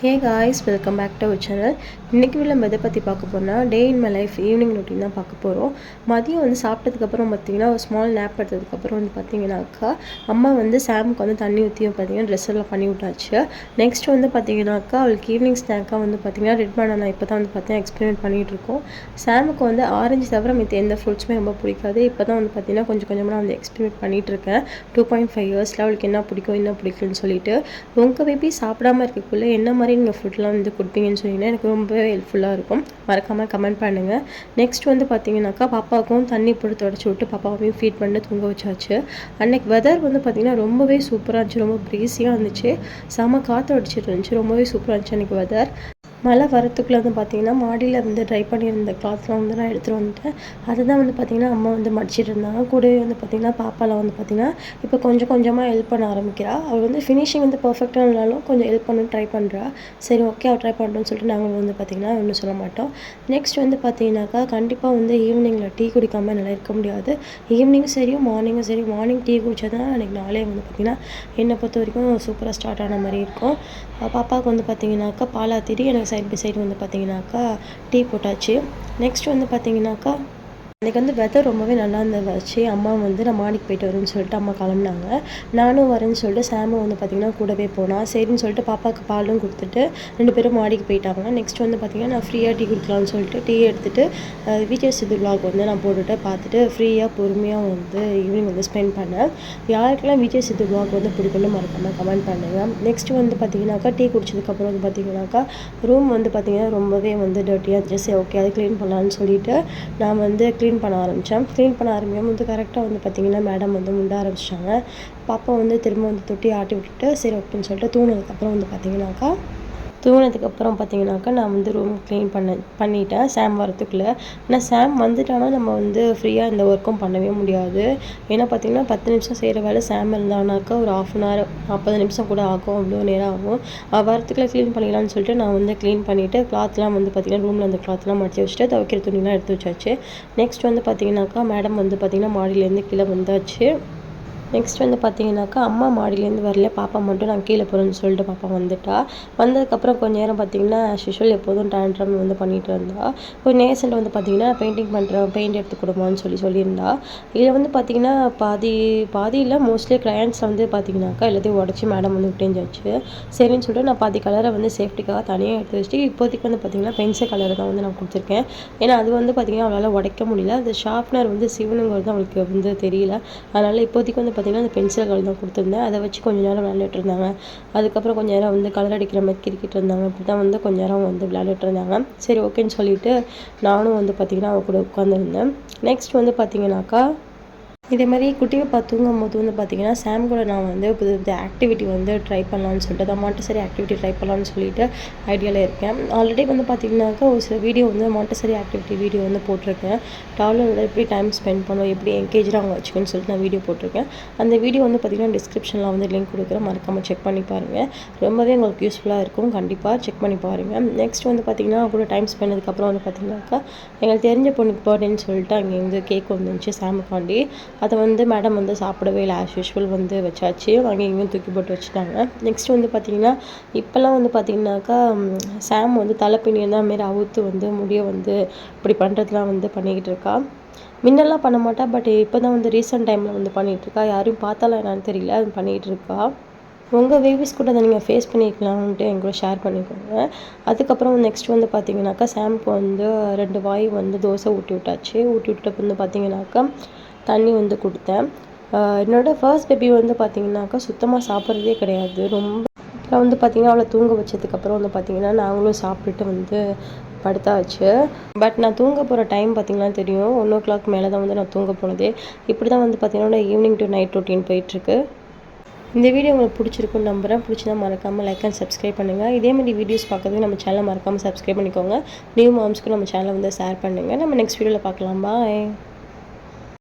Hey guys, welcome back to our channel. இன்றைக்கி நம்ம எதை பற்றி பார்க்க போகிறோம்னா day in my life evening routine தான் பார்க்க போகிறோம். மதியம் சாப்பிட்டதுக்கப்புறம் பார்த்திங்கன்னா ஒரு ஸ்மால் நேப் எடுத்ததுக்கப்புறம் பார்த்திங்கனாக்கா அம்மா சாமுக்கு தண்ணி ஊற்றி பார்த்திங்கன்னா ட்ரெஸ் எல்லாம் பண்ணி விட்டாச்சு. நெக்ஸ்ட் பார்த்திங்கனாக்கா அவளுக்கு ஈவினிங் ஸ்நாக்காக பார்த்திங்கன்னா ரெட் பனானா இப்போ தான் பார்த்திங்கன்னா எக்ஸ்பெரிமெண்ட் பண்ணிகிட்ருக்கோம். சாமுக்கு ஆரஞ்சு தவிர மித்த எந்த ஃப்ரூட்ஸுமே ரொம்ப பிடிக்காது. இப்போ தான் பார்த்திங்கன்னா கொஞ்சம் கொஞ்சமாக எக்ஸ்பெரிமெண்ட் பண்ணிகிட்ருக்கேன். 2.5 இயர்ஸில் அவளுக்கு என்ன பிடிக்கும் என்ன பிடிக்குன்னு சொல்லிட்டு. உங்கள் பேபி சாப்பிடாமல் இருக்கக்குள்ளே என்ன மாதிரி நீங்கள் ஃபுட்லாம் கொடுப்பீங்கன்னு சொன்னீங்கன்னா எனக்கு ரொம்பவே ஹெல்ப்ஃபுல்லாக இருக்கும். மறக்காமல் கமெண்ட் பண்ணுங்கள். நெக்ஸ்ட் பார்த்திங்கனாக்கா பாப்பாவுக்கும் தண்ணி போட்டு தொடச்சி விட்டு பாப்பாவையும் ஃபீட் பண்ணி தூங்க வச்சாச்சு. அன்றைக்கி வெதர் பார்த்திங்கன்னா ரொம்பவே சூப்பராக இருந்துச்சு. ரொம்ப ப்ரீஸியாக இருந்துச்சு. செம காற்று அடிச்சிட்டு இருந்துச்சு. ரொம்பவே சூப்பராக இருந்துச்சு அன்றைக்கி வெதர். மழை வரத்துக்குள்ளே பார்த்திங்கன்னா மாடியில் ட்ரை பண்ணியிருந்த கிளாத்லாம் நான் எடுத்துகிட்டு வந்துட்டேன். அதை தான் பார்த்திங்கன்னா அம்மா மடிச்சிட்டு இருந்தாங்க. கூடவே பார்த்திங்கன்னா பாப்பாவில் பார்த்திங்கன்னா இப்போ கொஞ்சம் கொஞ்சமாக ஹெல்ப் பண்ண ஆரம்பிக்கிறா. அவள் ஃபினிஷிங் பர்ஃபெக்டாக இருந்தாலும் கொஞ்சம் ஹெல்ப் பண்ண ட்ரை பண்ணுறா. சரி, ஓகே, அவள் ட்ரை பண்ணுறோன்னு சொல்லிட்டு நாங்கள் பார்த்திங்கன்னா ஒன்றும் சொல்ல மாட்டோம். நெக்ஸ்ட் பார்த்திங்கனாக்கா கண்டிப்பாக ஈவினிங்கில் டீ குடிக்காமல் என்னால் இருக்க முடியாது. ஈவினிங்கும் சரி மார்னிங்கும் சரி. மார்னிங் டீ குடித்தா தான் அன்றைக்கி நாளே பார்த்திங்கன்னா என்னை பொறுத்த வரைக்கும் சூப்பராக ஸ்டார்ட் ஆன மாதிரி இருக்கும். பாப்பாவுக்கு பார்த்திங்கனாக்கா பாலாத்திரி எனக்கு சைட் பை சைடு பார்த்திங்கனாக்கா டீ போட்டாச்சு. நெக்ஸ்ட் பார்த்திங்கனாக்கா அன்றைக்கி வெதர் ரொம்பவே நல்லா இருந்துச்சு. அம்மா நான் மாடிக்கு போயிட்டு வரேன்னு சொல்லிட்டு அம்மா கிளம்புனாங்க. நானும் வரேன்னு சொல்லிட்டு சாமும் பார்த்திங்கன்னா கூடவே போனால் சரின்னு சொல்லிட்டு பாப்பாவுக்கு பாலும் கொடுத்துட்டு 2 பேரும் மாடிக்கு போயிட்டாங்க. நெக்ஸ்ட் பார்த்திங்கன்னா நான் ஃப்ரீயாக டீ குடிக்கலாம்னு சொல்லிட்டு டீ எடுத்துகிட்டு விஜய் சித்து விலாக் நான் போட்டுட்டு பார்த்துட்டு ஃப்ரீயாக பொறுமையாக ஈவினிங் ஸ்பெண்ட் பண்ணேன். யாருக்கெல்லாம் விஜய் சித்து விலாக் பிடிக்கும்னு மறக்காமல் கமெண்ட் பண்ணுங்கள். நெக்ஸ்ட் பார்த்திங்கனாக்கா டீ குடிச்சதுக்கப்புறம் பார்த்திங்கனாக்கா ரூம் பார்த்திங்கன்னா ரொம்பவே டர்ட்டியாக இருந்துச்சு. சரி, ஓகே, அது க்ளீன் பண்ணலான்னு சொல்லிட்டு நான் க்ளீன் பண்ண ஆரம்பித்தேன். க்ளீன் பண்ண ஆரம்பிக்கும் கரெக்டாக பார்த்திங்கன்னா மேடம் முண்ட ஆரம்பிச்சிட்டாங்க. பாப்பா திரும்ப தொட்டி ஆட்டி விட்டுட்டு சரி ஓகேன்னு சொல்லிட்டு தூங்கினதுக்கப்புறம் பார்த்திங்கனாக்கா நான் ரூம் க்ளீன் பண்ணிட்டேன் சாம் வரத்துக்குள்ளே. ஏன்னா சாம் வந்துட்டானா நம்ம ஃப்ரீயாக இந்த ஒர்க்கும் பண்ணவே முடியாது. ஏன்னா பார்த்திங்கன்னா 10 நிமிஷம் செய்கிற வேலை சாம் இருந்தானாக்கா ஒரு 1/2 அன் ஹவர் 40 நிமிஷம் கூட ஆகும். அவ்வளோ நேரம் ஆகும். வரத்துக்குள்ளே க்ளீன் பண்ணிக்கலாம்னு சொல்லிட்டு நான் க்ளீன் பண்ணிவிட்டு கிளாத்லாம் பார்த்திங்கன்னா ரூமில் அந்த கிளாத்லாம் மடிச்சு வச்சுட்டு துவைக்கிற துணிலாம் எடுத்து வச்சாச்சு. நெக்ஸ்ட் பார்த்திங்கனாக்கா மேடம் பார்த்திங்கன்னா மாடியிலேருந்து கீழே வந்தாச்சு. நெக்ஸ்ட் பார்த்திங்கனாக்கா அம்மா மாடியிலேருந்து வரல. பாப்பா மட்டும் நான் கீழே போகிறேன்னு சொல்லிட்டு பாப்பா வந்துட்டா. வந்ததுக்கப்புறம் கொஞ்சம் நேரம் பார்த்திங்கன்னா ஷிஷுவல் எப்போதும் டான்ட்ரம் பண்ணிகிட்டு இருந்தா. கொஞ்சம் நேசன்ட் பார்த்திங்கன்னா பெயிண்டிங் பண்ணுறேன், பெயிண்ட் எடுத்து கொடுமான்னு சொல்லியிருந்தா. இதில் பார்த்திங்கன்னா பாதி இல்லை, மோஸ்ட்லி க்ரையான்ஸில் பார்த்திங்கனாக்கா எல்லாத்தையும் உடச்சி மேடம் விட்டேஞ்சாச்சு. சரின்னு சொல்லிட்டு நான் பாதி கலரை சேஃப்டிக்காக தனியாக எடுத்து வச்சுட்டு இப்போதைக்கு பார்த்திங்கன்னா பென்சில் கலரை தான் நான் கொடுத்துருக்கேன். ஏன்னா அது பார்த்திங்கன்னா அவளால் உடைக்க முடியல. அது ஷார்ப்னர் சிவனுங்கிறது அவளுக்கு தெரியல. அதனால் இப்போதைக்கு பார்த்திங்கன்னா அந்த பென்சில் கலர் தான் கொடுத்துருந்தேன். அதை வச்சு கொஞ்சம் நேரம் விளையாண்டுட்டு இருந்தாங்க. அதுக்கப்புறம் கொஞ்சம் நேரம் கலர் அடிக்கிற மாதிரி கிரிக்கிட்டு இருந்தாங்க. இப்படி தான் கொஞ்சம் நேரம் விளையாண்டுட்டு இருந்தாங்க. சரி, ஓகேன்னு சொல்லிட்டு நானும் பார்த்திங்கன்னா அவள் கூட உட்காந்துருந்தேன். நெக்ஸ்ட் பார்த்திங்கனாக்கா இதே மாதிரி குட்டியை தூங்கும் போது பார்த்திங்கன்னா சாம் கூட நான் புது புது ஆக்டிவிட்டி ட்ரை பண்ணலான்னு சொல்லிட்டு தான் மாண்டசரி ஆக்டிவிட்டி ட்ரை பண்ணலான்னு சொல்லிட்டு ஐடியாவில் இருக்கேன். ஆல்ரெடி பார்த்திங்கனாக்கா ஒரு சில வீடியோ மாண்டசரி ஆக்டிவிட்டி வீடியோ போட்டிருக்கேன். டாலரோட எப்படி டைம் ஸ்பெண்ட் பண்ணுவோம், எப்படி என்கேஜாக அவங்க வச்சுக்கணும்னு சொல்லிட்டு நான் வீடியோ போட்டிருக்கேன். அந்த வீடியோ பார்த்திங்கன்னா டிஸ்கிரிப்ஷனில் லிங்க் கொடுக்குறேன். மறக்காமல் செக் பண்ணி பாருங்கள். ரொம்பவே உங்களுக்கு யூஸ்ஃபுல்லாக இருக்கும். கண்டிப்பாக செக் பண்ணி பாருங்கள். நெக்ஸ்ட் பார்த்திங்கன்னா கூட டைம் ஸ்பெண்ட் பண்ணதுக்கப்புறம் பார்த்திங்கனாக்கா எங்களுக்கு தெரிஞ்ச பொண்ணுக்கு பர்த்டேன்னு சொல்லிட்டு அங்கே கேக் வந்துச்சு சாமுக்காண்டி. அதை மேடம் சாப்பிடவே இல்லை. ஆஸ் யூஷுவல் வச்சாச்சு. அங்கே இங்கேயும் தூக்கி போட்டு வச்சுட்டாங்க. நெக்ஸ்ட் பார்த்திங்கன்னா இப்போல்லாம் பார்த்திங்கனாக்கா சாம் தலைப்பினி தான் மாரி அவுத்து முடிய இப்படி பண்ணுறதுலாம் பண்ணிக்கிட்டு இருக்கா. முன்னெல்லாம் பண்ண மாட்டா. பட் இப்போ தான் ரீசெண்ட் டைமில் பண்ணிகிட்ருக்கா. யாரையும் பார்த்தாலும் என்னன்னு தெரியல, அது பண்ணிகிட்டு இருக்கா. உங்கள் பேபிஸ் கூட அதை நீங்கள் ஃபேஸ் பண்ணிக்கலான்ட்டு என் கூட ஷேர் பண்ணிக்கோங்க. அதுக்கப்புறம் நெக்ஸ்ட் பார்த்திங்கனாக்கா சாம்க்கு 2 வாய் தோசை ஊட்டி விட்டாச்சு. ஊட்டி விட்டுட்டு பார்த்திங்கனாக்கா தண்ணி கொடுத்தேன். என்னோடய ஃபர்ஸ்ட் பேபி பார்த்திங்கனாக்கா சுத்தமாக சாப்பிட்றதே கிடையாது. ரொம்ப பார்த்திங்கன்னா அவளை தூங்க வச்சதுக்கப்புறம் பார்த்திங்கன்னா நாங்களும் சாப்பிட்டுட்டு படுத்தாச்சு. பட் நான் தூங்க போகிற டைம் பார்த்திங்கன்னா தெரியும், 1 o'clock மேலே தான் நான் தூங்க போனதே. இப்படி தான் பார்த்திங்கன்னா ஈவினிங் டு நைட் ரொட்டீன் போயிட்டுருக்கு. இந்த வீடியோ உங்களுக்கு பிடிச்சிருக்குன்னு நம்புகிறேன். பிடிச்சினா மறக்காமல் லைக் அண்ட் சப்ஸ்கிரைப் பண்ணுங்கள். இதேமாதிரி வீடியோஸ் பார்க்கறதுக்கு நம்ம சேனலை மறக்காமல் சப்ஸ்கிரைப் பண்ணிக்கோங்க. நியூ மாம்ஸ்க்கு நம்ம சேனலை ஷேர் பண்ணுங்கள். நம்ம நெக்ஸ்ட் வீடியோவில் பார்க்கலாம். பாய்.